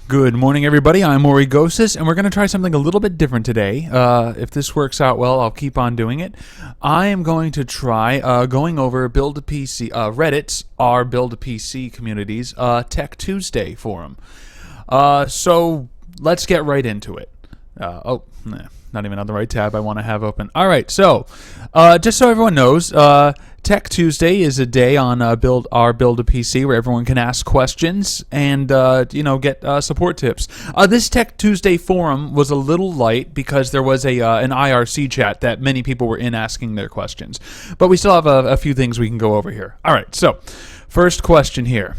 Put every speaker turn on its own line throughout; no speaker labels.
Good morning, everybody. I'm Origosis, and we're going to try something a little bit different today. If this works out well, I'll keep on doing it. I am going to try going over Build a PC, Reddit's our Build a PC community's Tech Tuesday forum. So let's get right into it. Not even on the right tab I want to have open. All right, so just so everyone knows, Tech Tuesday is a day on Build a PC where everyone can ask questions and get support tips. This Tech Tuesday forum was a little light because there was an IRC chat that many people were in asking their questions, but we still have a few things we can go over here. All right, so first question here.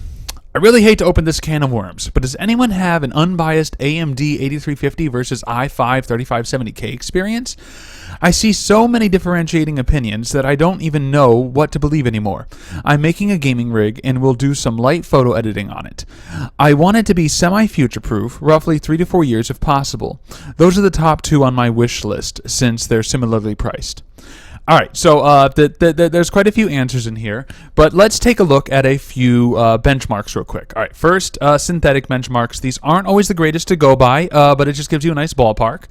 I really hate to open this can of worms, but does anyone have an unbiased AMD 8350 versus i5 3570K experience? I see so many differentiating opinions that I don't even know what to believe anymore. I'm making a gaming rig and will do some light photo editing on it. I want it to be semi-future-proof, roughly 3 to 4 years if possible. Those are the top two on my wish list since they're similarly priced. All right, so there's quite a few answers in here, but let's take a look at a few benchmarks real quick. All right, first, synthetic benchmarks. These aren't always the greatest to go by, but it just gives you a nice ballpark.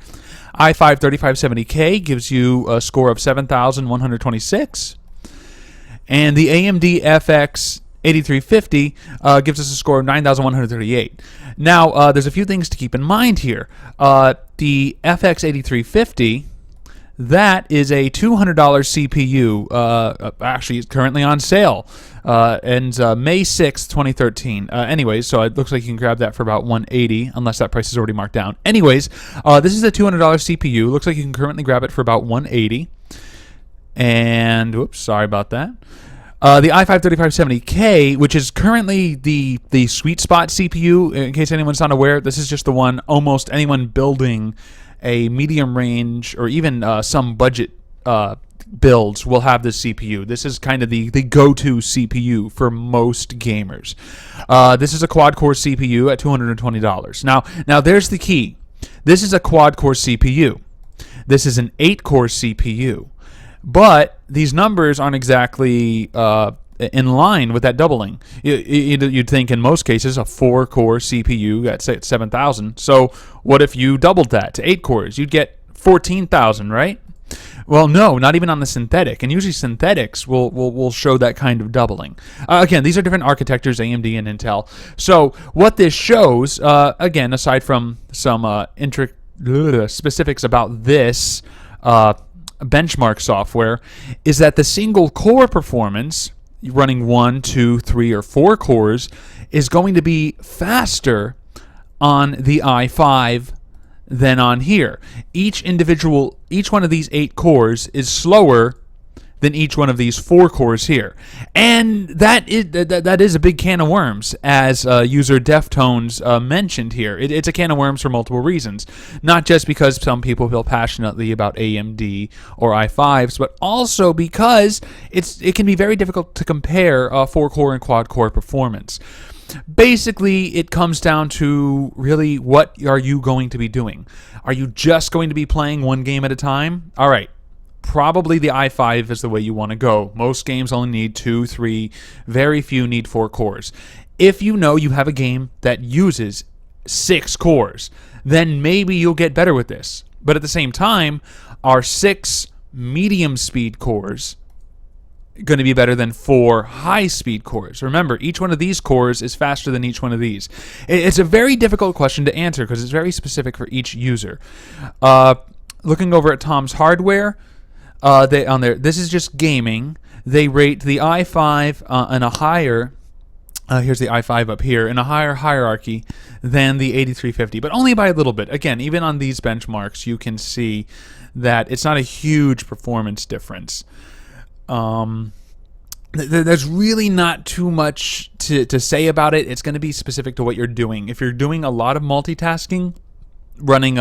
i5 3570K gives you a score of 7,126, and the AMD FX 8350 gives us a score of 9,138. Now, there's a few things to keep in mind here. The FX 8350... that is a $200 CPU. Actually, it's currently on sale. Ends May 6th, 2013. Anyways, so it looks like you can grab that for about $180, unless that price is already marked down. Anyways, this is a $200 CPU. Looks like you can currently grab it for about $180. And, whoops, sorry about that. The i5 3570K, which is currently the sweet spot CPU, in case anyone's not aware, this is just the one almost anyone building a medium range or even some budget builds will have this CPU. This is kind of the go-to CPU for most gamers. This is a quad-core CPU at $220. Now there's the key. This is a quad-core CPU. This is an 8-core CPU. But these numbers aren't exactly in line with that doubling. You'd think in most cases a 4-core CPU at 7,000. So what if you doubled that to 8 cores? You'd get 14,000, right? Well, no, not even on the synthetic. And usually synthetics will show that kind of doubling. Again, these are different architectures, AMD and Intel. So what this shows, again, aside from some specifics about this benchmark software, is that the single core performance running 1, 2, 3, or 4 cores is going to be faster on the i5 than on here. Each one of these 8 cores is slower than each one of these 4 cores here. And that is a big can of worms, as user Deftones mentioned here. It's a can of worms for multiple reasons. Not just because some people feel passionately about AMD or i5s, but also because it can be very difficult to compare 4-core and quad-core performance. Basically, it comes down to really what are you going to be doing? Are you just going to be playing one game at a time? All right. Probably the i5 is the way you want to go. Most games only need 2, 3, very few need 4 cores. If you know you have a game that uses 6 cores, then maybe you'll get better with this. But at the same time, are 6 medium speed cores going to be better than 4 high speed cores? Remember, each one of these cores is faster than each one of these. It's a very difficult question to answer because it's very specific for each user. Looking over at Tom's Hardware, this is just gaming. They rate the i5 in a higher. Here's the i5 up here in a higher hierarchy than the 8350, but only by a little bit. Again, even on these benchmarks, you can see that it's not a huge performance difference. There's really not too much to say about it. It's going to be specific to what you're doing. If you're doing a lot of multitasking, running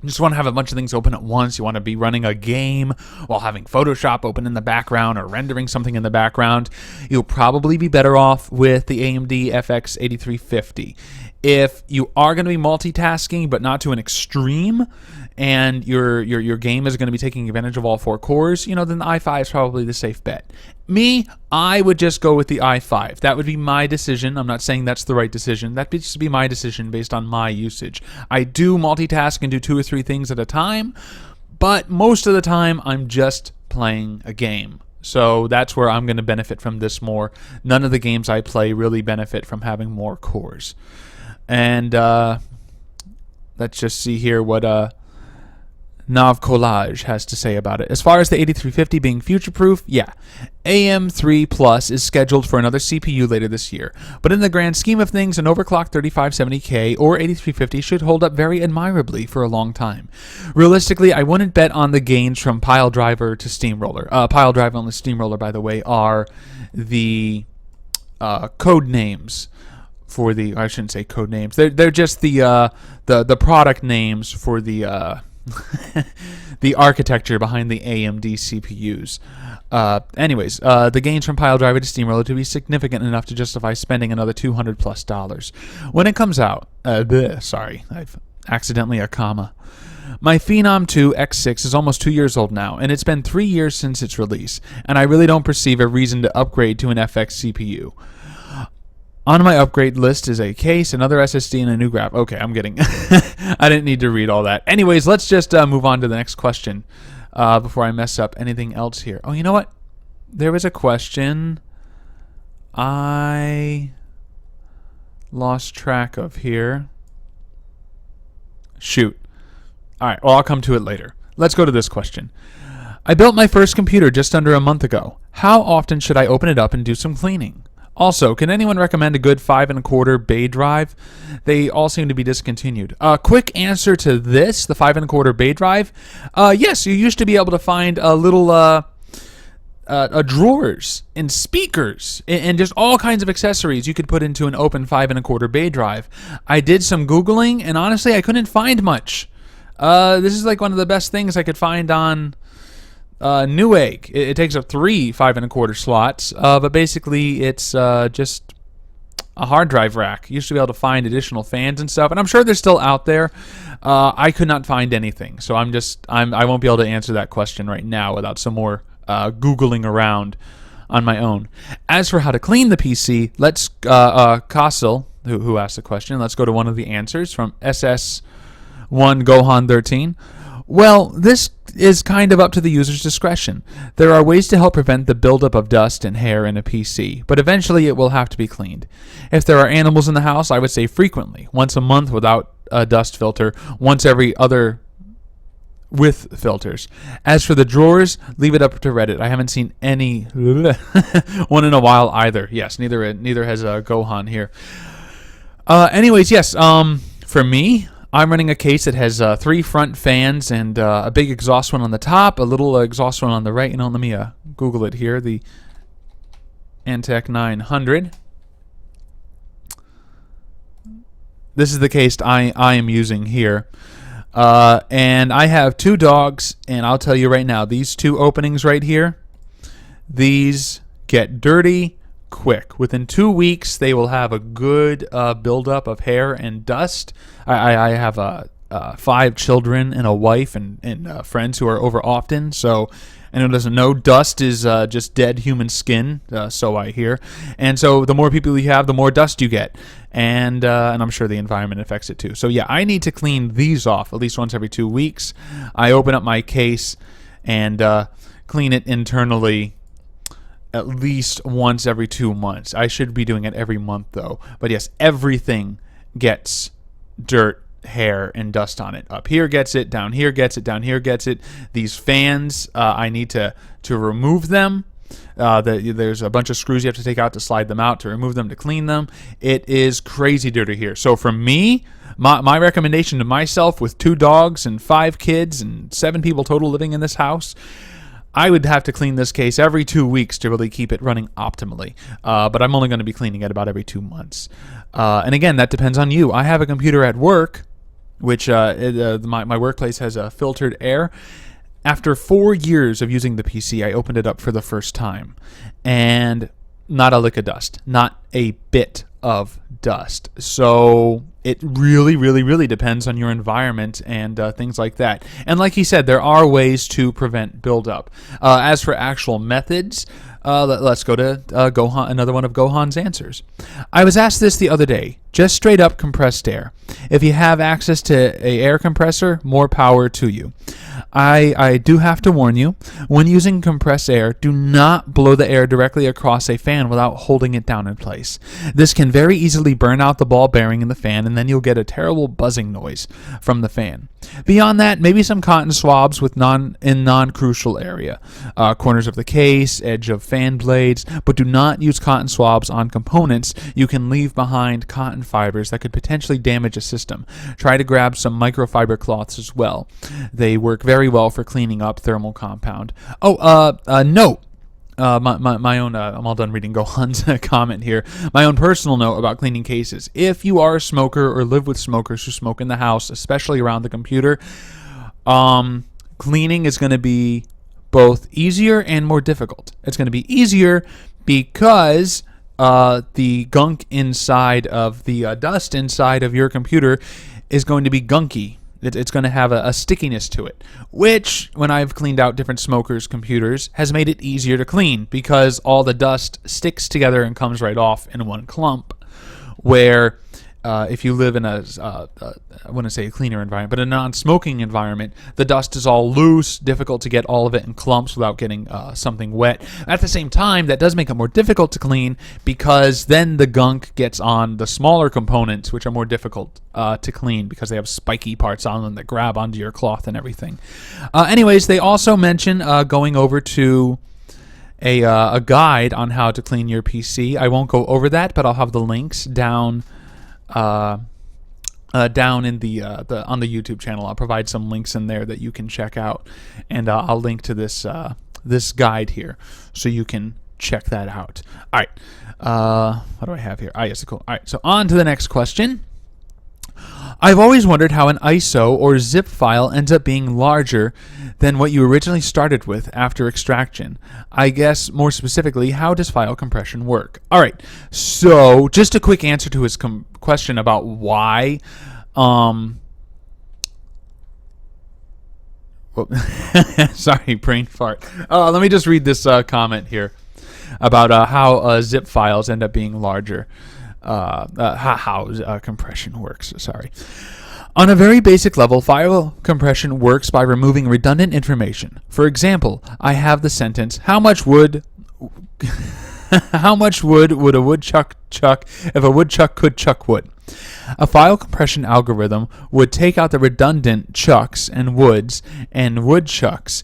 you just want to have a bunch of things open at once. You want to be running a game while having Photoshop open in the background or rendering something in the background. You'll probably be better off with the AMD FX 8350. If you are going to be multitasking, but not to an extreme, and your game is going to be taking advantage of all 4 cores, then the i5 is probably the safe bet. Me, I would just go with the i5. That would be my decision. I'm not saying that's the right decision. That would just be my decision based on my usage. I do multitask and do 2 or 3 things at a time, but most of the time I'm just playing a game. So that's where I'm going to benefit from this more. None of the games I play really benefit from having more cores. And let's just see here what Nav Collage has to say about it. As far as the 8350 being future-proof, yeah. AM3 Plus is scheduled for another CPU later this year. But in the grand scheme of things, an overclocked 3570K or 8350 should hold up very admirably for a long time. Realistically, I wouldn't bet on the gains from Piledriver to Steamroller. Piledriver and the Steamroller, by the way, are the code names for the... I shouldn't say code names. They're just the product names for the... the architecture behind the AMD CPUs. Anyways, the gains from Piledriver to Steamroller to be significant enough to justify spending another $200+. When it comes out, sorry, I've accidentally a comma. My Phenom 2 X6 is almost 2 years old now, and it's been 3 years since its release, and I really don't perceive a reason to upgrade to an FX CPU. On my upgrade list is a case, another SSD, and a new graph. Okay, I'm getting... I didn't need to read all that. Anyways, let's just move on to the next question before I mess up anything else here. Oh, you know what? There was a question I lost track of here. Shoot. All right, well, I'll come to it later. Let's go to this question. I built my first computer just under a month ago. How often should I open it up and do some cleaning? Also, can anyone recommend a good 5 1/4 bay drive? They all seem to be discontinued. Quick answer to this, the 5 1/4 bay drive. Yes, you used to be able to find a little drawers and speakers and just all kinds of accessories you could put into an open 5 1/4 bay drive. I did some Googling, and honestly, I couldn't find much. This is like one of the best things I could find on... Newegg. It takes up 3 5 1/4 slots, but basically it's just a hard drive rack. You used to be able to find additional fans and stuff, and I'm sure they're still out there. I could not find anything, so I won't be able to answer that question right now without some more Googling around on my own. As for how to clean the PC, let's Kassel, who asked the question, let's go to one of the answers from SS1 Gohan 13. Well, this is kind of up to the user's discretion. There are ways to help prevent the buildup of dust and hair in a PC, but eventually it will have to be cleaned. If there are animals in the house, I would say frequently, once a month without a dust filter, once every other with filters. As for the drawers, leave it up to Reddit. I haven't seen any one in a while either. Yes, neither has Gohan here. Anyways, yes, for me, I'm running a case that has 3 front fans and a big exhaust one on the top, a little exhaust one on the right. Let me Google it here, the Antec 900. This is the case I am using here. And I have 2 dogs, and I'll tell you right now, these 2 openings right here, these get dirty quick. Within 2 weeks, they will have a good buildup of hair and dust. I have 5 children and a wife and friends who are over often, so anyone who doesn't know, dust is just dead human skin, so I hear. And so the more people you have, the more dust you get. And I'm sure the environment affects it too. So yeah, I need to clean these off at least once every 2 weeks. I open up my case and clean it internally at least once every 2 months. I should be doing it every month though. But yes, everything gets dirt, hair, and dust on it. Up here gets it, down here gets it, down here gets it. These fans, I need to remove them. There's a bunch of screws you have to take out to slide them out, to remove them, to clean them. It is crazy dirty here. So for me, my recommendation to myself with 2 dogs and 5 kids and 7 people total living in this house, I would have to clean this case every 2 weeks to really keep it running optimally. But I'm only going to be cleaning it about every 2 months. And again, that depends on you. I have a computer at work, which my workplace has filtered air. After 4 years of using the PC, I opened it up for the first time. And not a lick of dust. Not a bit of dust. So it really, really, really depends on your environment and things like that. And like he said, there are ways to prevent buildup. As for actual methods, let's go to Gohan, another one of Gohan's answers. I was asked this the other day. Just straight up compressed air. If you have access to an air compressor, more power to you. I do have to warn you, when using compressed air, do not blow the air directly across a fan without holding it down in place. This can very easily burn out the ball bearing in the fan, and then you'll get a terrible buzzing noise from the fan. Beyond that, maybe some cotton swabs with non-crucial area, corners of the case, edge of fan blades, but do not use cotton swabs on components. You can leave behind cotton fibers that could potentially damage a system. Try to grab some microfiber cloths as well. They work very well for cleaning up thermal compound. Note. My own, I'm all done reading Gohan's comment here. My own personal note about cleaning cases. If you are a smoker or live with smokers who smoke in the house, especially around the computer, cleaning is going to be both easier and more difficult. It's going to be easier because the gunk inside of the dust inside of your computer is going to be gunky. It's going to have a stickiness to it, which, when I've cleaned out different smokers' computers, has made it easier to clean because all the dust sticks together and comes right off in one clump. Where if you live in I wouldn't say a cleaner environment, but a non-smoking environment, the dust is all loose, difficult to get all of it in clumps without getting something wet. At the same time, that does make it more difficult to clean because then the gunk gets on the smaller components, which are more difficult to clean because they have spiky parts on them that grab onto your cloth and everything. Anyways, they also mention going over to a guide on how to clean your PC. I won't go over that, but I'll have the links down in the on the YouTube channel. I'll provide some links in there that you can check out, and I'll link to this this guide here so you can check that out. All right, what do I have here? Yes, cool. All right, so on to the next question. I've always wondered how an ISO or zip file ends up being larger than what you originally started with after extraction. I guess more specifically, how does file compression work? All right, so just a quick answer to his question about why. Sorry, brain fart. Let me just read this comment here about how zip files end up being larger. How compression works. Sorry. On a very basic level, file compression works by removing redundant information. For example, I have the sentence, how much wood would a woodchuck chuck if a woodchuck could chuck wood? A file compression algorithm would take out the redundant chucks and woods and woodchucks.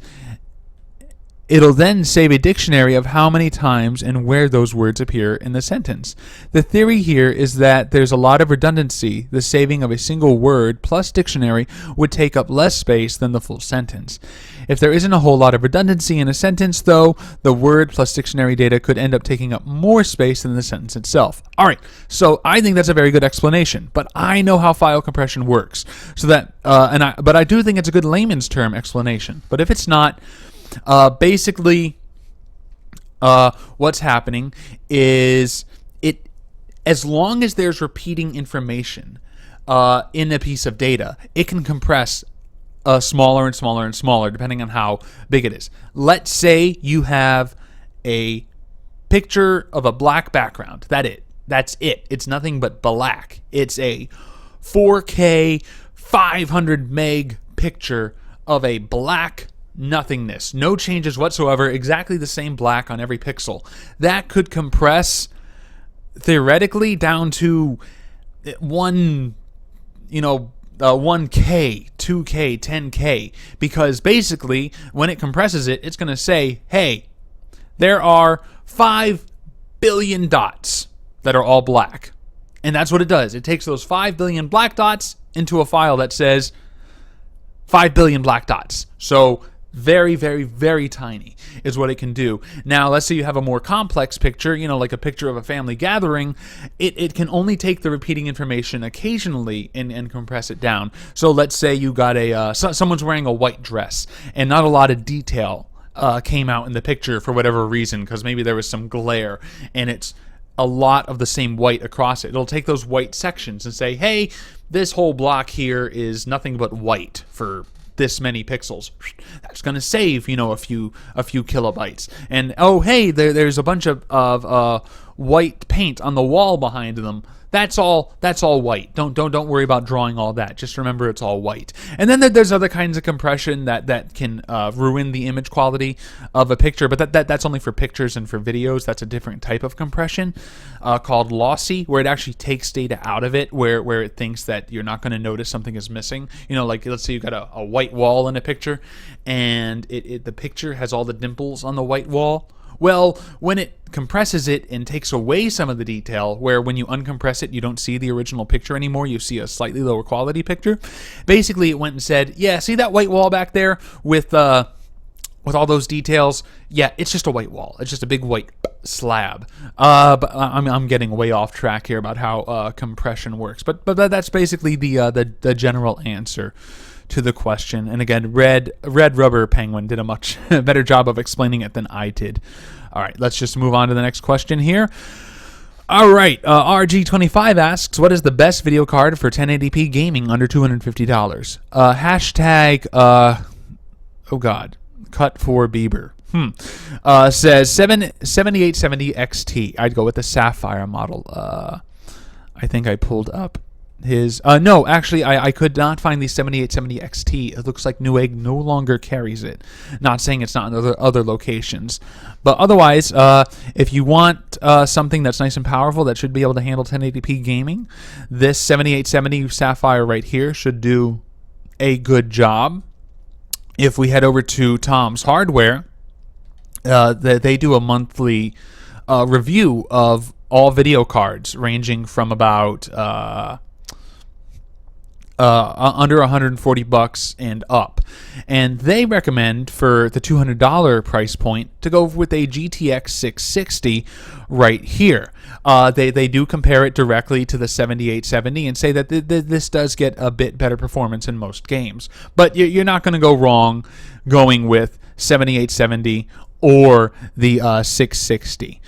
It'll then save a dictionary of how many times and where those words appear in the sentence. The theory here is that there's a lot of redundancy. The saving of a single word plus dictionary would take up less space than the full sentence. If there isn't a whole lot of redundancy in a sentence, though, the word plus dictionary data could end up taking up more space than the sentence itself. All right, so I think that's a very good explanation, but I know how file compression works. So that, but I do think it's a good layman's term explanation. But if it's not, basically, what's happening is as long as there's repeating information in a piece of data, it can compress smaller and smaller and smaller depending on how big it is. Let's say you have a picture of a black background. That's it. It's nothing but black. It's a 4K 500 meg picture of a black nothingness, no changes whatsoever, exactly the same black on every pixel. That could compress theoretically down to 1K, 2K, 10K, because basically when it compresses it, it's going to say, hey, there are 5 billion dots that are all black. And that's what it does. It takes those 5 billion black dots into a file that says 5 billion black dots. So very, very, very tiny is what it can do. Now, let's say you have a more complex picture, like a picture of a family gathering. It can only take the repeating information occasionally and compress it down. So let's say you got someone's wearing a white dress and not a lot of detail came out in the picture for whatever reason, because maybe there was some glare and it's a lot of the same white across it. It'll take those white sections and say, hey, this whole block here is nothing but white for this many pixels. That's going to save, a few kilobytes. And oh, hey, there's a bunch of white paint on the wall behind them. That's all white. Don't worry about drawing all that. Just remember it's all white. And then there's other kinds of compression that can ruin the image quality of a picture, but that's only for pictures and for videos. That's a different type of compression called lossy, where it actually takes data out of it, where it thinks that you're not going to notice something is missing. Like let's say you've got a white wall in a picture, and the picture has all the dimples on the white wall. Well, when it compresses it and takes away some of the detail, where when you uncompress it, you don't see the original picture anymore, you see a slightly lower quality picture. Basically, it went and said, yeah, see that white wall back there with all those details? Yeah, it's just a white wall. It's just a big white slab. But I'm getting way off track here about how compression works. But that's basically the general answer to the question. And again, Red Rubber Penguin did a much better job of explaining it than I did. All right, let's just move on to the next question here. All right, RG25 asks, what is the best video card for 1080p gaming under $250? Hashtag, oh God, cut for Bieber. Says 7870 XT. I'd go with the Sapphire model. I think I pulled up his no, actually I could not find the 7870 XT. It looks like Newegg no longer carries it. Not saying it's not in other locations, but otherwise, if you want something that's nice and powerful that should be able to handle 1080p gaming, this 7870 Sapphire right here should do a good job. If we head over to Tom's Hardware, they do a monthly review of all video cards ranging from about under $140 and up, and they recommend for the $200 price point to go with a GTX 660 right here. They do compare it directly to the 7870 and say that this does get a bit better performance in most games, but you're not going to go wrong going with 7870 or the 660.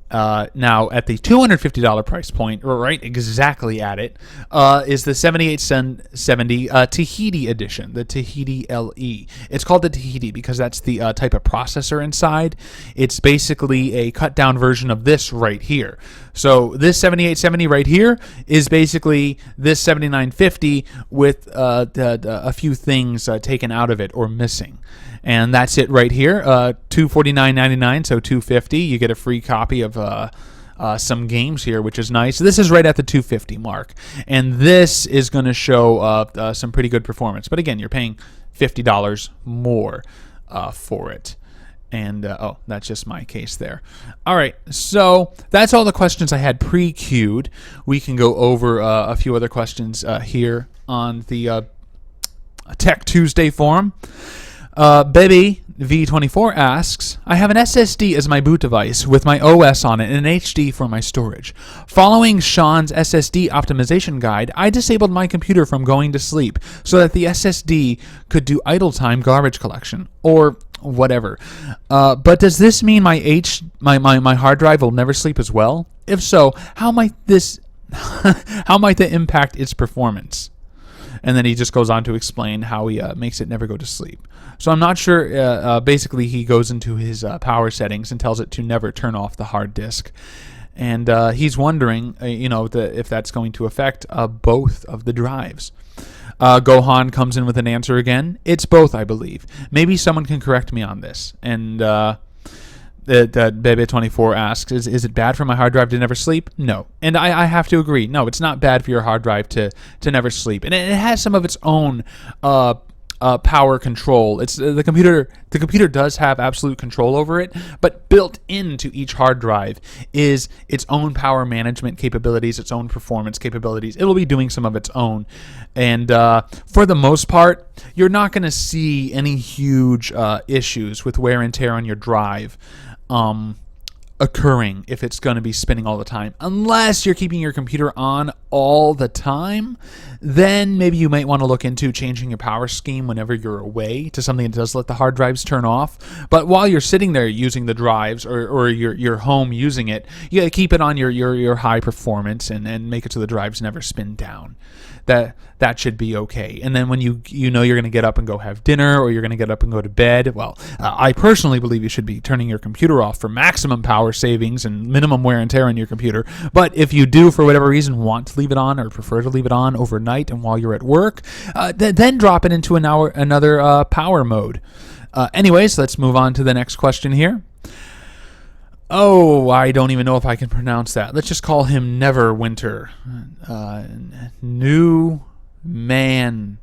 Now, at the $250 price point, right exactly at it, is the 7870 Tahiti edition, the Tahiti LE. It's called the Tahiti because that's the type of processor inside. It's basically a cut-down version of this right here. So this 7870 right here is basically this 7950 with a few things taken out of it or missing. And that's it right here, $249.99, so $250. You get a free copy of some games here, which is nice. This is right at the $250 mark, and this is going to show some pretty good performance. But again, you're paying $50 more for it. And, oh, that's just my case there. All right, so that's all the questions I had pre-queued. We can go over a few other questions here on the Tech Tuesday forum. Baby V24 asks, I have an SSD as my boot device with my OS on it and an HD for my storage. Following Sean's SSD optimization guide, I disabled my computer from going to sleep so that the SSD could do idle time garbage collection or whatever. But does this mean my hard drive will never sleep as well? If so, how might that impact its performance? And then he just goes on to explain how he makes it never go to sleep. So I'm not sure. Basically, he goes into his power settings and tells it to never turn off the hard disk. And he's wondering, if that's going to affect both of the drives. Gohan comes in with an answer again. It's both, I believe. Maybe someone can correct me on this. And that Bebe24 asks, is it bad for my hard drive to never sleep? No. And I have to agree. No, it's not bad for your hard drive to never sleep. And it has some of its own power control. It's the computer. The computer does have absolute control over it, but built into each hard drive is its own power management capabilities, its own performance capabilities. It'll be doing some of its own, and for the most part, you're not going to see any huge issues with wear and tear on your drive. occurring if it's going to be spinning all the time. Unless you're keeping your computer on all the time, then maybe you might want to look into changing your power scheme whenever you're away to something that does let the hard drives turn off. But while you're sitting there using the drives or you're home using it, you got to keep it on your high performance and make it so the drives never spin down. That should be okay. And then when you know you're going to get up and go have dinner, or you're going to get up and go to bed, well, I personally believe you should be turning your computer off for maximum power savings and minimum wear and tear on your computer. But if you do, for whatever reason, want to leave it on or prefer to leave it on overnight and while you're at work, then drop it into another power mode. Anyways, let's move on to the next question here. Oh, I don't even know if I can pronounce that. Let's just call him Neverwinter. New man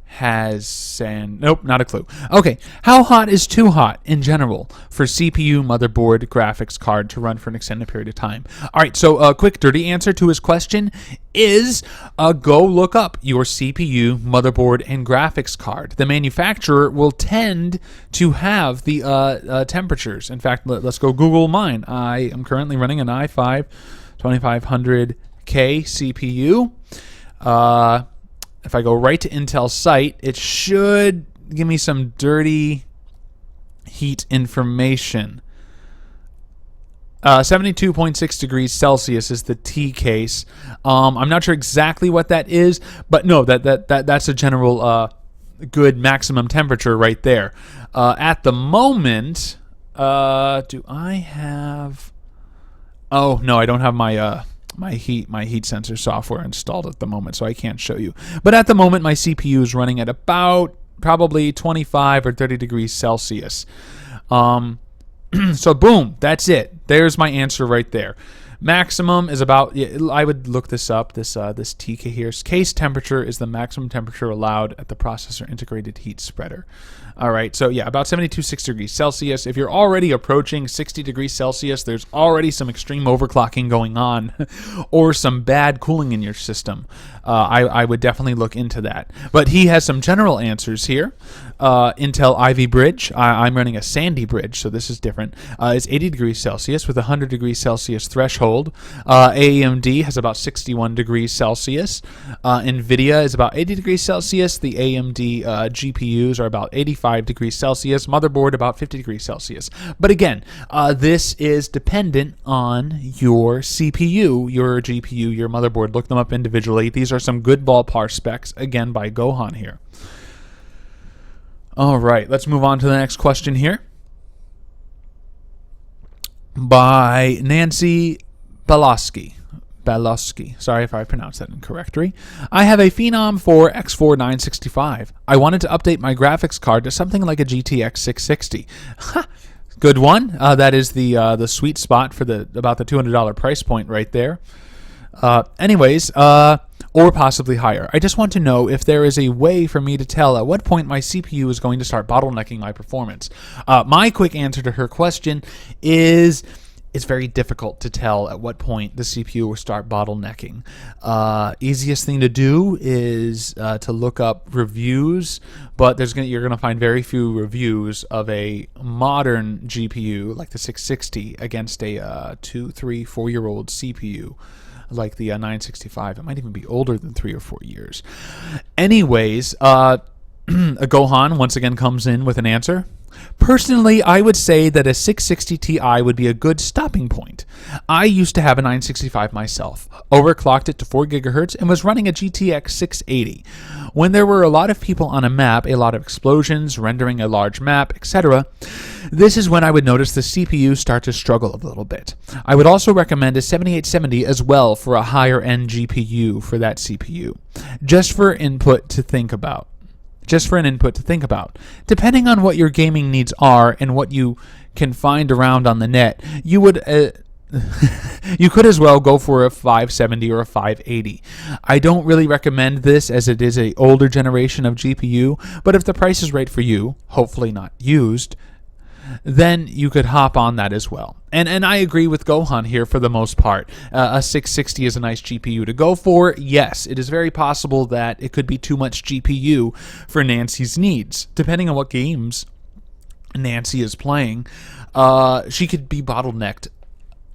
has sand. Nope, not a clue. Okay, how hot is too hot in general for CPU, motherboard, graphics card to run for an extended period of time? All right, so a quick dirty answer to his question is go look up your CPU, motherboard, and graphics card. The manufacturer will tend to have the temperatures. In fact, let's go Google mine. I am currently running an i5 2500K CPU. If I go right to Intel's site, it should give me some dirty heat information. 72.6 degrees Celsius is the T case. I'm not sure exactly what that is, but no, that's a general good maximum temperature right there. At the moment, do I have? Oh no, I don't have my heat sensor software installed at the moment, so I can't show you. But at the moment, my CPU is running at about probably 25 or 30 degrees Celsius. So boom, that's it. There's my answer right there. Maximum is about, I would look this up, this TK here. Case temperature is the maximum temperature allowed at the processor integrated heat spreader. All right, so yeah, about 72.6 degrees Celsius. If you're already approaching 60 degrees Celsius, there's already some extreme overclocking going on or some bad cooling in your system. I would definitely look into that. But he has some general answers here. Intel Ivy Bridge. I'm running a Sandy Bridge, so this is different. It's 80 degrees Celsius with a 100 degrees Celsius threshold. AMD has about 61 degrees Celsius. NVIDIA is about 80 degrees Celsius. The AMD GPUs are about 85 degrees Celsius. Motherboard about 50 degrees Celsius. But again, this is dependent on your CPU, your GPU, your motherboard. Look them up individually. These are some good ballpark specs, again, by Gohan here. All right, let's move on to the next question here. By Nancy Balosky. Sorry if I pronounced that incorrectly. I have a Phenom 4 X4 965. I wanted to update my graphics card to something like a GTX 660. Good one. That is the sweet spot for about the $200 price point right there. Or possibly higher. I just want to know if there is a way for me to tell at what point my CPU is going to start bottlenecking my performance. My quick answer to her question is it's very difficult to tell at what point the CPU will start bottlenecking. Easiest thing to do is to look up reviews, but you're going to find very few reviews of a modern GPU like the 660 against a 2, 3, 4-year-old CPU. Like the 965. It might even be older than 3 or 4 years. Anyways, Gohan once again comes in with an answer. Personally, I would say that a 660 Ti would be a good stopping point. I used to have a 965 myself, overclocked it to 4 gigahertz, and was running a GTX 680. When there were a lot of people on a map, a lot of explosions, rendering a large map, etc., this is when I would notice the CPU start to struggle a little bit. I would also recommend a 7870 as well for a higher end GPU for that CPU, just for input to think about. Depending on what your gaming needs are and what you can find around on the net, you would you could as well go for a 570 or a 580. I don't really recommend this as it is an older generation of GPU, but if the price is right for you, hopefully not used, then you could hop on that as well. And I agree with Gohan here for the most part. A 660 is a nice GPU to go for. Yes, it is very possible that it could be too much GPU for Nancy's needs. Depending on what games Nancy is playing, she could be bottlenecked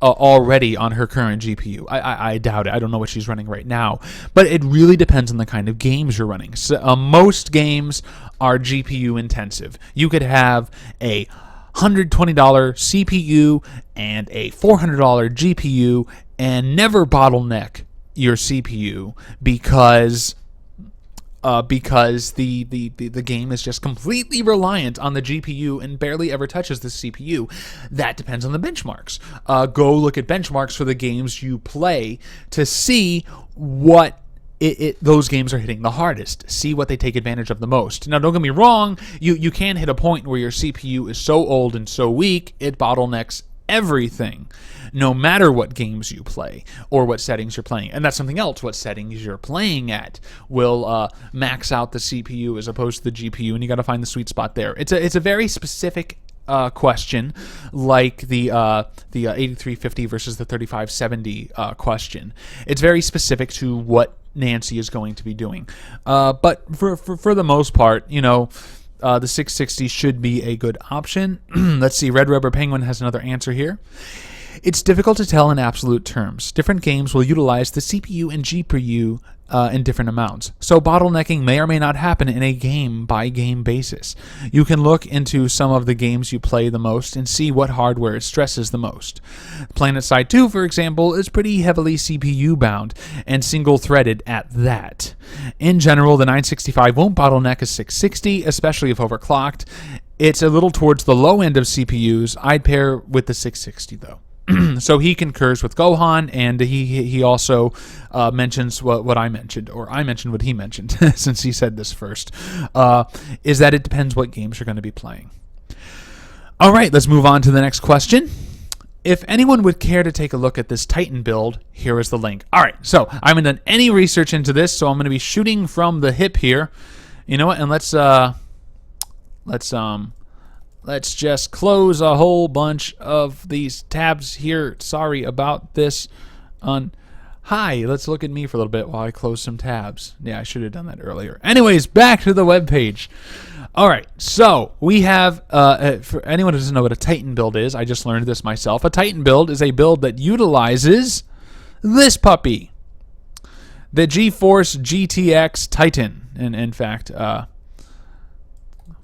already on her current GPU. I doubt it. I don't know what she's running right now, but it really depends on the kind of games you're running. So, most games are GPU intensive. You could have a $120 CPU and a $400 GPU and never bottleneck your CPU because the game is just completely reliant on the GPU and barely ever touches the CPU. That depends on the benchmarks. Go look at benchmarks for the games you play to see what those games are hitting the hardest. See what they take advantage of the most. Now, don't get me wrong, you can hit a point where your CPU is so old and so weak, it bottlenecks everything, no matter what games you play or what settings you're playing. And that's something else. What settings you're playing at will max out the CPU as opposed to the GPU, and you got to find the sweet spot there. It's a very specific question, like the 8350 versus the 3570 question. It's very specific to what Nancy is going to be doing. But for the most part, the 660 should be a good option. Let's see. Red Rubber Penguin has another answer here. It's difficult to tell in absolute terms. Different games will utilize the CPU and GPU in different amounts, so bottlenecking may or may not happen in a game-by-game basis. You can look into some of the games you play the most and see what hardware it stresses the most. PlanetSide 2, for example, is pretty heavily CPU-bound and single-threaded at that. In general, the 965 won't bottleneck a 660, especially if overclocked. It's a little towards the low end of CPUs. I'd pair with the 660, though. So he concurs with Gohan, and he also mentions what I mentioned, or I mentioned what he mentioned, since he said this first, is that it depends what games you're going to be playing. All right, let's move on to the next question. If anyone would care to take a look at this Titan build, here is the link. All right, so I haven't done any research into this, so I'm going to be shooting from the hip here. You know what? And let's just close a whole bunch of these tabs here. Sorry about this. Hi, let's look at me for a little bit while I close some tabs. Yeah, I should have done that earlier. Anyways, back to the web page. All right, so we have, for anyone who doesn't know what a Titan build is, I just learned this myself. A Titan build is a build that utilizes this puppy, the GeForce GTX Titan. And in fact,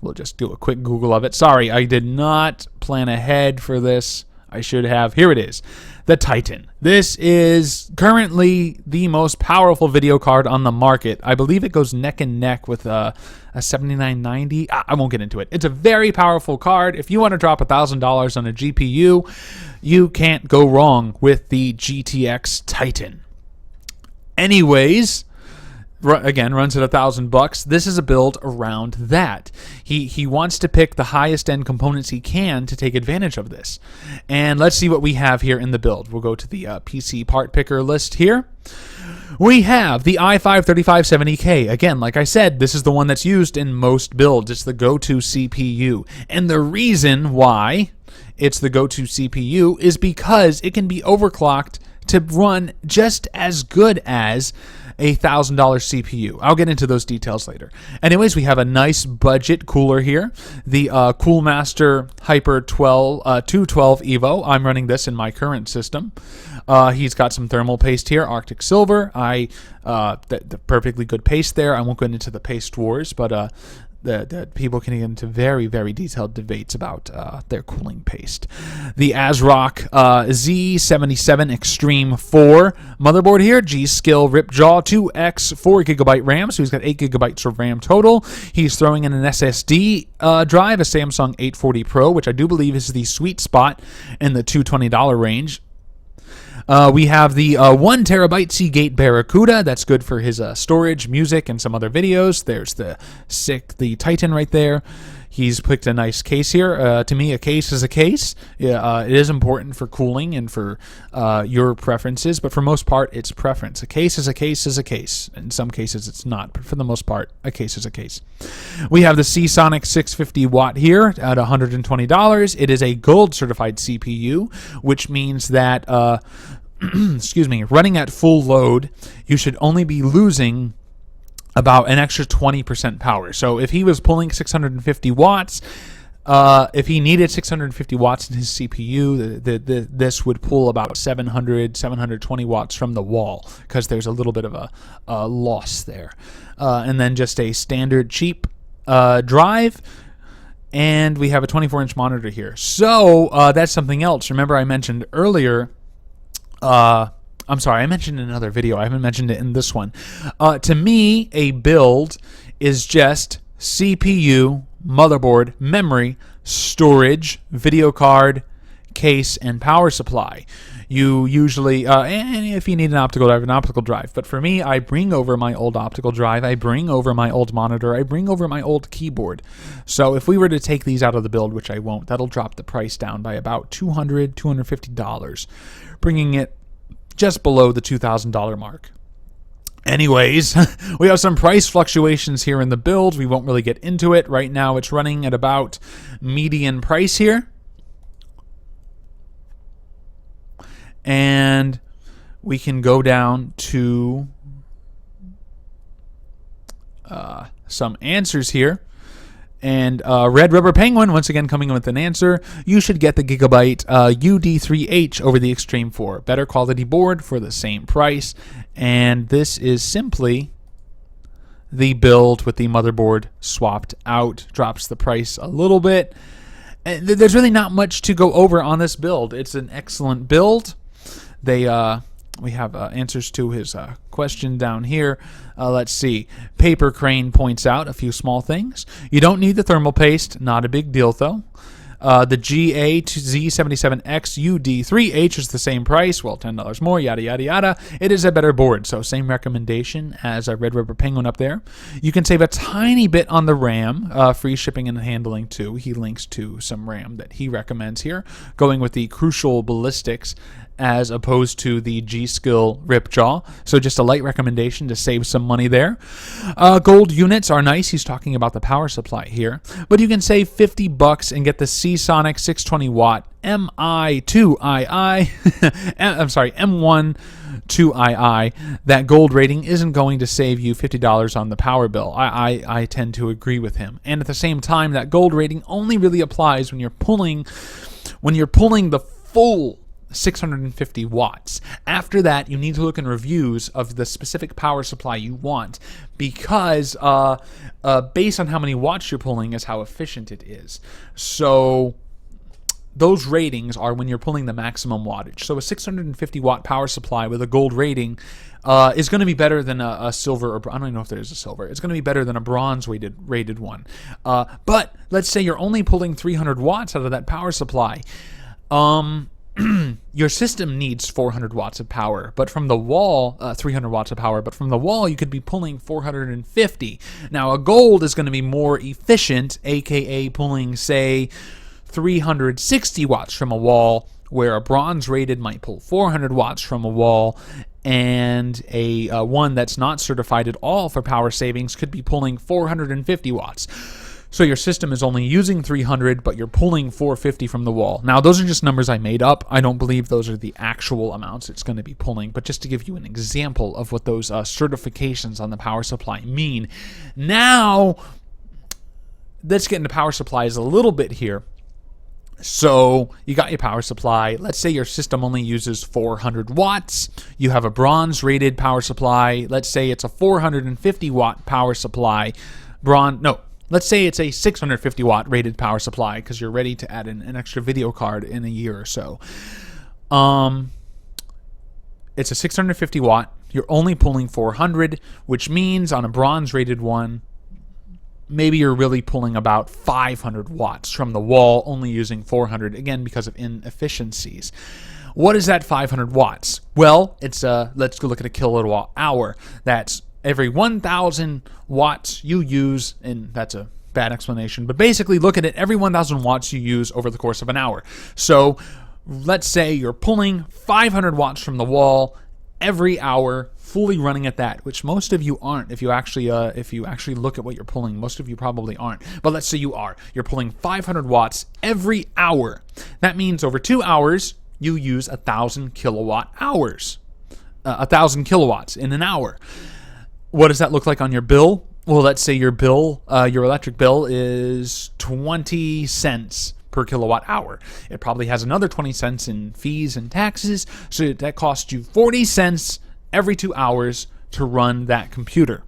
we'll just do a quick Google of it. Sorry, I did not plan ahead for this. I should have. Here it is. The Titan. This is currently the most powerful video card on the market. I believe it goes neck and neck with a 7990. I won't get into it. It's a very powerful card. If you want to drop $1,000 on a GPU, you can't go wrong with the GTX Titan. Anyways, again, runs at $1,000. This is a build around that. He wants to pick the highest end components he can to take advantage of this. And let's see what we have here in the build. We'll go to the PC part picker list here. We have the i5-3570K. Again, like I said, this is the one that's used in most builds. It's the go-to CPU. And the reason why it's the go-to CPU is because it can be overclocked to run just as good as a $1,000 CPU. I'll get into those details later. Anyways, we have a nice budget cooler here. The Coolmaster Hyper 212 Evo. I'm running this in my current system. He's got some thermal paste here, Arctic Silver. The perfectly good paste there. I won't go into the paste wars, but the people can get into very, very detailed debates about their cooling paste. The ASRock Z77 Extreme 4 motherboard here, G-Skill Ripjaw 2X 4GB RAM, so he's got 8GB of RAM total. He's throwing in an SSD drive, a Samsung 840 Pro, which I do believe is the sweet spot in the $220 range. We have the 1TB Seagate Barracuda. That's good for his storage, music, and some other videos. There's the Titan right there. He's picked a nice case here. To me, a case is a case. Yeah, it is important for cooling and for your preferences, but for most part, it's preference. A case is a case is a case. In some cases, it's not, but for the most part, a case is a case. We have the Seasonic 650 watt here at $120. It is a gold certified CPU, which means that excuse me, running at full load, you should only be losing about an extra 20% power. So if he was pulling 650 watts, If he needed 650 watts in his CPU, this would pull about 720 watts from the wall, because there's a little bit of a loss there. And then just a standard cheap drive, and we have a 24-inch monitor here. So that's something else. Remember I mentioned earlier, I'm sorry, I mentioned in another video, I haven't mentioned it in this one. To me, a build is just CPU, motherboard, memory, storage, video card, case, and power supply. You usually, and if you need an optical drive. But for me, I bring over my old optical drive, I bring over my old monitor, I bring over my old keyboard. So if we were to take these out of the build, which I won't, that'll drop the price down by about $200, $250, bringing it just below the $2,000 mark. Anyways, we have some price fluctuations here in the build. We won't really get into it. Right now it's running at about median price here. And we can go down to some answers here. And Red Rubber Penguin, once again coming in with an answer. You should get the Gigabyte UD3H over the Extreme 4. Better quality board for the same price. And this is simply the build with the motherboard swapped out. Drops the price a little bit. And there's really not much to go over on this build. It's an excellent build. We have answers to his question down here. Let's see. Paper Crane points out a few small things. You don't need the thermal paste. Not a big deal, though. The GA-Z77X UD3H is the same price. Well, $10 more, yada, yada, yada. It is a better board, so same recommendation as a Red Rubber Penguin up there. You can save a tiny bit on the RAM. Free shipping and handling, too. He links to some RAM that he recommends here, going with the Crucial Ballistics as opposed to the G-Skill Ripjaw. So just a light recommendation to save some money there. Gold units are nice. He's talking about the power supply here. But you can save $50 and get the Seasonic 620 watt MI2II. I'm sorry, M1-2II. That gold rating isn't going to save you $50 on the power bill. I tend to agree with him. And at the same time, that gold rating only really applies when you're pulling the full 650 watts. After that, you need to look in reviews of the specific power supply you want, because based on how many watts you're pulling is how efficient it is. So those ratings are when you're pulling the maximum wattage. So a 650 watt power supply with a gold rating is going to be better than a silver, or I don't even know if there's a silver. It's going to be better than a bronze rated one. But let's say you're only pulling 300 watts out of that power supply. Your system needs 400 watts of power, but from the wall, 300 watts of power, but from the wall you could be pulling 450. Now a gold is going to be more efficient, aka pulling, say, 360 watts from a wall, where a bronze rated might pull 400 watts from a wall, and a one that's not certified at all for power savings could be pulling 450 watts. So your system is only using 300, but you're pulling 450 from the wall. Now, those are just numbers I made up. I don't believe those are the actual amounts it's going to be pulling, but just to give you an example of what those certifications on the power supply mean. Now, let's get into power supplies a little bit here. So you got your power supply. Let's say your system only uses 400 watts. You have a bronze rated power supply. Let's say it's a 450 watt power supply. Let's say it's a 650 watt rated power supply, because you're ready to add an extra video card in a year or so. It's a 650 watt. You're only pulling 400, which means on a bronze rated one, maybe you're really pulling about 500 watts from the wall, only using 400, again, because of inefficiencies. What is that 500 watts? Well, it's let's go look at a kilowatt hour. That's every 1,000 watts you use, and that's a bad explanation, but basically look at it, every 1,000 watts you use over the course of an hour. So let's say you're pulling 500 watts from the wall every hour, fully running at that, which most of you aren't. If you actually look at what you're pulling, most of you probably aren't. But let's say you are. You're pulling 500 watts every hour. That means over 2 hours, you use 1,000 kilowatt hours. 1,000 kilowatts in an hour. What does that look like on your bill? well, let's say your bill, your electric bill is 20 cents per kilowatt hour. It probably has another 20 cents in fees and taxes, so that costs you 40 cents every 2 hours to run that computer.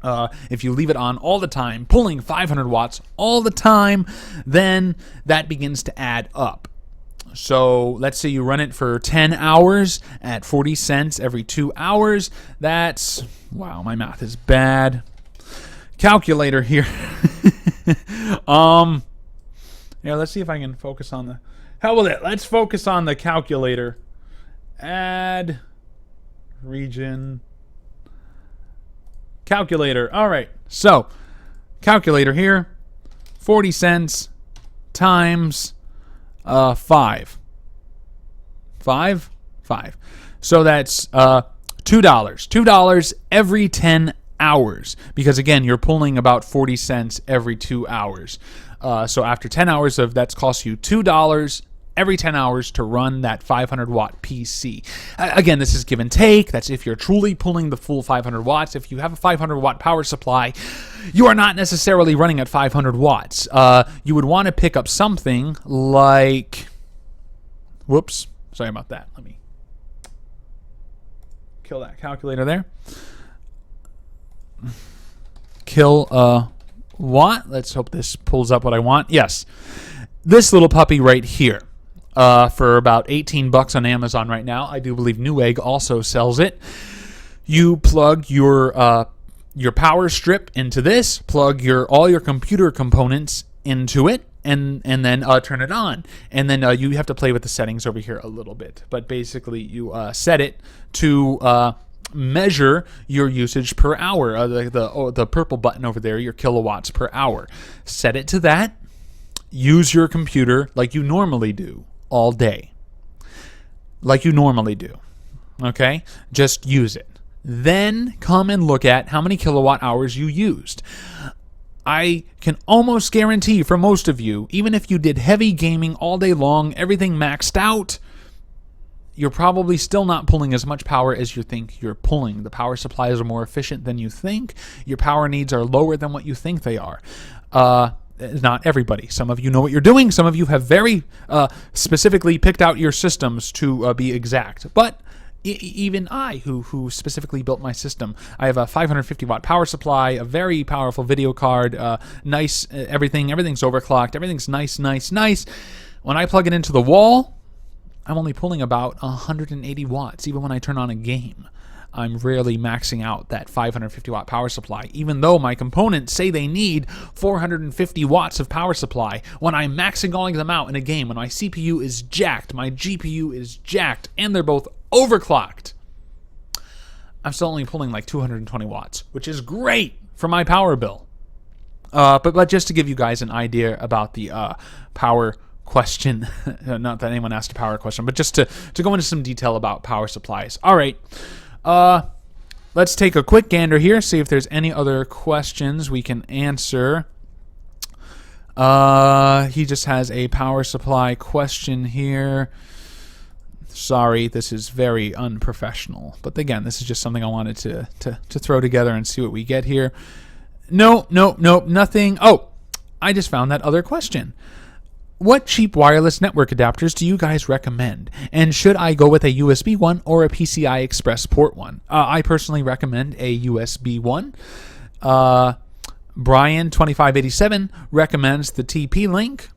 If you leave it on all the time, pulling 500 watts all the time, then that begins to add up. So let's say you run it for 10 hours at 40 cents every 2 hours. That's, wow, my math is bad. Calculator here. Yeah, let's see if I can focus on the, hell with it. Let's focus on the calculator. Add region. Calculator. All right. So, calculator here. 40 cents times 5. 5? 5. So that's $2. $2 every 10 hours. Because again, you're pulling about 40 cents every 2 hours. So after 10 hours of that's cost you $2 every 10 hours to run that 500 watt PC. Again, this is give and take. That's if you're truly pulling the full 500 watts. If you have a 500 watt power supply, you are not necessarily running at 500 watts. You would want to pick up something like, whoops, sorry about that. Let me kill that calculator there. Kill watt. Let's hope this pulls up what I want. Yes. This little puppy right here. For about $18 on Amazon right now. I do believe Newegg also sells it. You plug your power strip into this, plug all your computer components into it, and then turn it on. And then you have to play with the settings over here a little bit. But basically, you set it to measure your usage per hour. The purple button over there, your kilowatts per hour. Set it to that. Use your computer like you normally do all day. Like you normally do. Okay? Just use it. Then come and look at how many kilowatt hours you used. I can almost guarantee for most of you, even if you did heavy gaming all day long, everything maxed out, you're probably still not pulling as much power as you think you're pulling. The power supplies are more efficient than you think. Your power needs are lower than what you think they are. Not everybody. Some of you know what you're doing. Some of you have very specifically picked out your systems to be exact. But even I, who specifically built my system, I have a 550 watt power supply, a very powerful video card, nice everything's overclocked, everything's nice. When I plug it into the wall, I'm only pulling about 180 watts, even when I turn on a game. I'm rarely maxing out that 550 watt power supply, even though my components say they need 450 watts of power supply. When I'm maxing all of them out in a game, when my CPU is jacked, my GPU is jacked, and they're both overclocked, I'm still only pulling like 220 watts, which is great for my power bill. But just to give you guys an idea about the power question, not that anyone asked a power question, but just to go into some detail about power supplies. All right. Let's take a quick gander here, see if there's any other questions we can answer. He just has a power supply question here. Sorry, this is very unprofessional. But again, this is just something I wanted to throw together and see what we get here. No, nothing. Oh, I just found that other question. What cheap wireless network adapters do you guys recommend? And should I go with a USB one or a PCI Express port one? I personally recommend a USB one. Brian2587 recommends the TP-Link,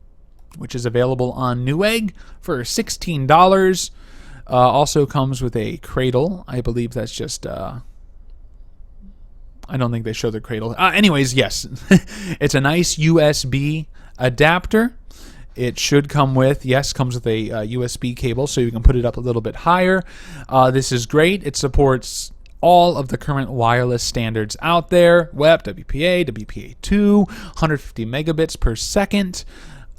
which is available on Newegg for $16. Also comes with a cradle. I believe that's just... I don't think they show the cradle. Anyways, yes. It's a nice USB adapter. It should come with, comes with a USB cable, so you can put it up a little bit higher. This is great. It supports all of the current wireless standards out there. WEP, WPA, WPA2, 150 megabits per second.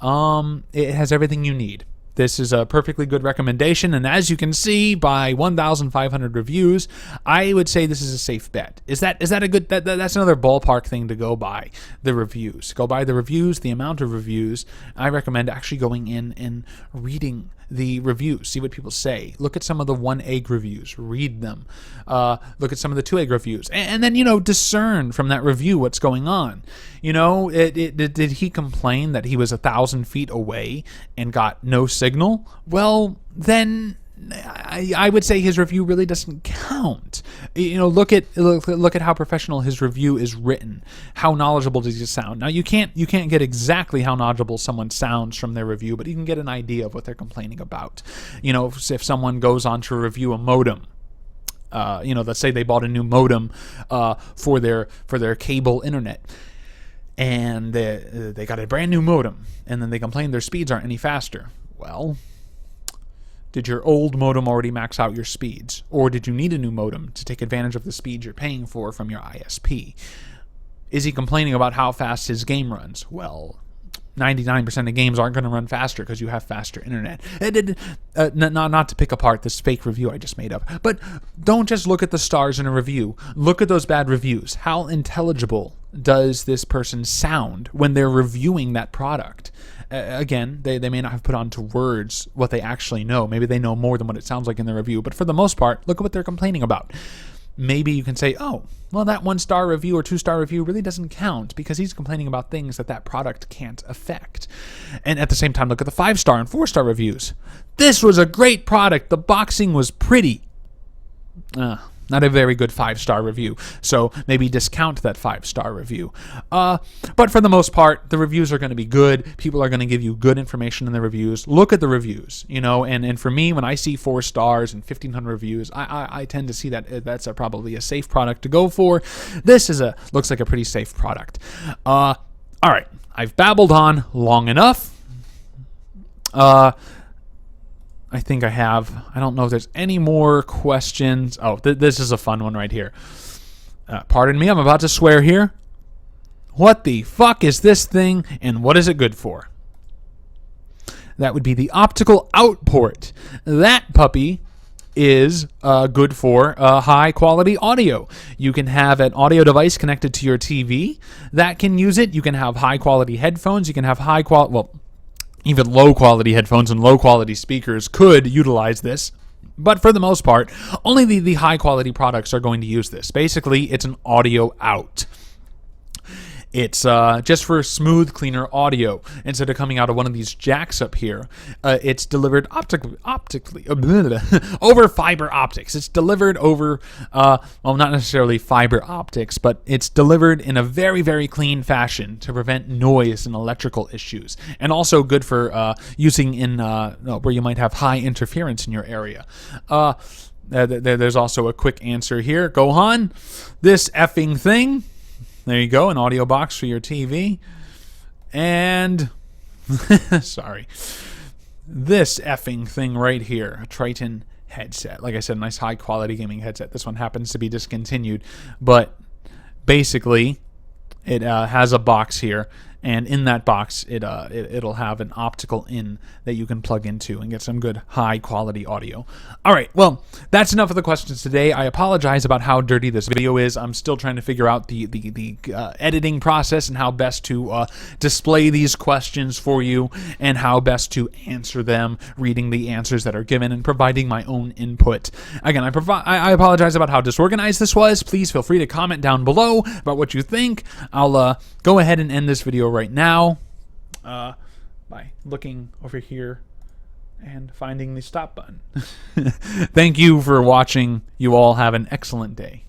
It has everything you need. This is a perfectly good recommendation, and as you can see by 1,500 reviews, I would say this is a safe bet. Is that a good? That's another ballpark thing to go by. The reviews. Go by the reviews. The amount of reviews. I recommend actually going in and reading the reviews, see what people say. Look at some of the 1 egg reviews, read them. Look at some of the 2 egg reviews, and then, discern from that review what's going on. Did he complain that he was 1,000 feet away and got no signal? Well, then I would say his review really doesn't count. Look at how professional his review is written. How knowledgeable does he sound? Now you can't get exactly how knowledgeable someone sounds from their review, but you can get an idea of what they're complaining about. If someone goes on to review a modem, let's say they bought a new modem for their cable internet, and they got a brand new modem, and then they complain their speeds aren't any faster. Well, did your old modem already max out your speeds? Or did you need a new modem to take advantage of the speeds you're paying for from your ISP? Is he complaining about how fast his game runs? Well, 99% of games aren't going to run faster because you have faster internet. Not to pick apart this fake review I just made up, but don't just look at the stars in a review. Look at those bad reviews. How intelligible does this person sound when they're reviewing that product? Again, they may not have put onto words what they actually know. Maybe they know more than what it sounds like in the review. But for the most part, look at what they're complaining about. Maybe you can say, oh, well, that 1-star review or 2-star review really doesn't count because he's complaining about things that product can't affect. And at the same time, look at the 5-star and 4-star reviews. This was a great product. The boxing was pretty. Not a very good 5-star review, so maybe discount that 5-star review. But for the most part, the reviews are going to be good. People are going to give you good information in the reviews. Look at the reviews, and for me, when I see 4 stars and 1,500 reviews, I tend to see that that's probably a safe product to go for. This looks like a pretty safe product. All right, I've babbled on long enough. I think I have. I don't know if there's any more questions. Oh, this is a fun one right here. Pardon me, I'm about to swear here. What the fuck is this thing, and what is it good for? That would be the optical out port. That puppy is good for high quality audio. You can have an audio device connected to your TV that can use it. You can have high quality headphones. You can have high quality, even low-quality headphones and low-quality speakers could utilize this. But for the most part, only the high-quality products are going to use this. Basically, it's an audio out. It's just for smooth, cleaner audio. Instead of coming out of one of these jacks up here, it's delivered optically over fiber optics. It's delivered over, not necessarily fiber optics, but it's delivered in a very, very clean fashion to prevent noise and electrical issues. And also good for using in where you might have high interference in your area. There's also a quick answer here. Gohan, this effing thing. There you go, an audio box for your TV. And, sorry, this effing thing right here, a Triton headset. Like I said, a nice high-quality gaming headset. This one happens to be discontinued, but basically it has a box here, and in that box, it'll have an optical in that you can plug into and get some good high-quality audio. All right, well, that's enough of the questions today. I apologize about how dirty this video is. I'm still trying to figure out the editing process and how best to display these questions for you and how best to answer them, reading the answers that are given and providing my own input. Again, I apologize about how disorganized this was. Please feel free to comment down below about what you think. I'll go ahead and end this video right now by looking over here and finding the stop button. Thank you for watching. You all have an excellent day.